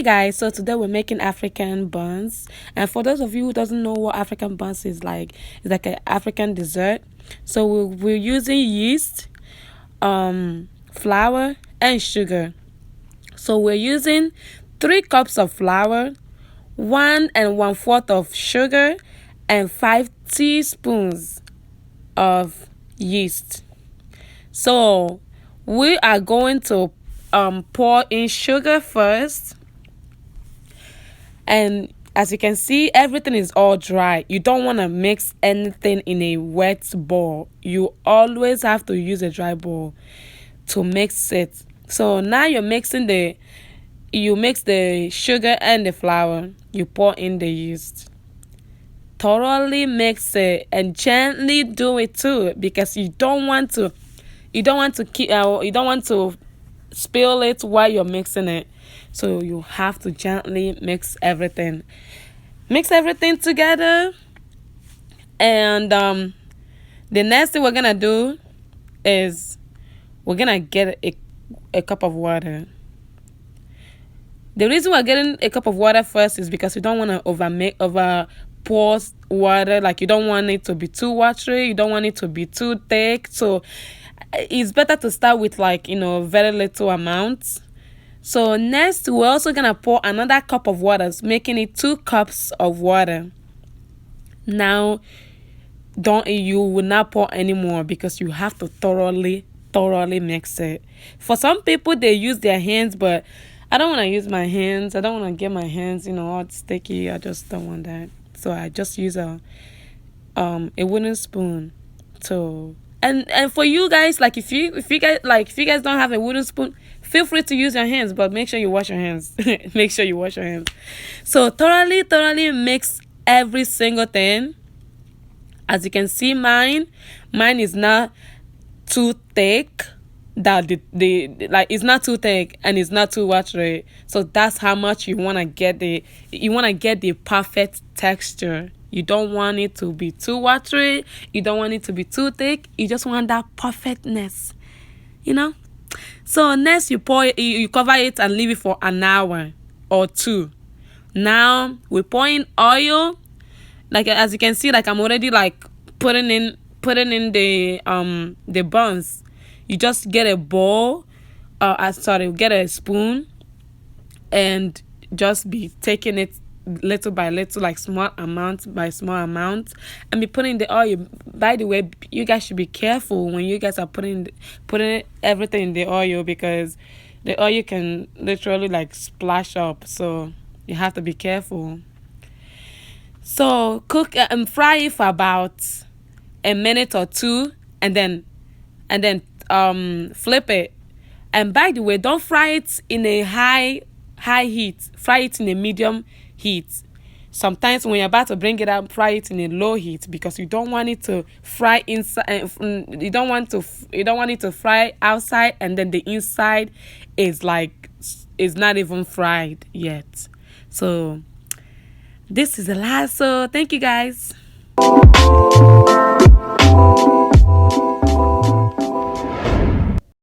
Guys, so today we're making African buns, and for those of you who doesn't know what African buns is like, it's like an African dessert. So we're using yeast, flour and sugar. So we're using 3 cups of flour, 1 1/4 of sugar, and 5 teaspoons of yeast. So we are going to pour in sugar first, and as you can see, everything is all dry. You don't want to mix anything in a wet bowl. You always have to use a dry bowl to mix it. So now you mix the sugar and the flour. You pour in the yeast. Thoroughly mix it and gently do it too, because you don't want to spill it while you're mixing it. So you have to gently mix everything together. And the next thing we're gonna do is we're gonna get a cup of water. The reason we're getting a cup of water first is because you don't want to over pour water. Like, you don't want it to be too watery, you don't want it to be too thick. So it's better to start with, like, very little amounts. So next, we're also gonna pour another cup of water, making it 2 cups of water. Now you will not pour anymore, because you have to thoroughly mix it. For some people, they use their hands, but I don't want to use my hands. I don't want to get my hands all sticky. I just don't want that. So I just use a wooden spoon. So and for you guys, like, if you guys don't have a wooden spoon, feel free to use your hands, but make sure you wash your hands. Make sure you wash your hands. So thoroughly mix every single thing. As you can see, mine is not too thick. It's not too thick and it's not too watery. So that's how much you want to get the perfect texture. You don't want it to be too watery, you don't want it to be too thick, you just want that perfectness. So next, you cover it and leave it for an hour or 2. Now we pour in oil. Like, as you can see, like, I'm already like putting in the buns. You just get a bowl, get a spoon, and just be taking it little by little, like small amount by small amount, and be putting the oil. By the way, you guys should be careful when you guys are putting everything in the oil, because the oil can literally like splash up. So you have to be careful. So cook and fry it for about a minute or 2, and then flip it. And by the way, don't fry it in a high heat. Fry it in a medium heat. Sometimes when you're about to bring it out, fry it in a low heat, because you don't want it to fry inside. You don't want it to fry outside, and then the inside is not even fried yet. So this is the last. So thank you, guys.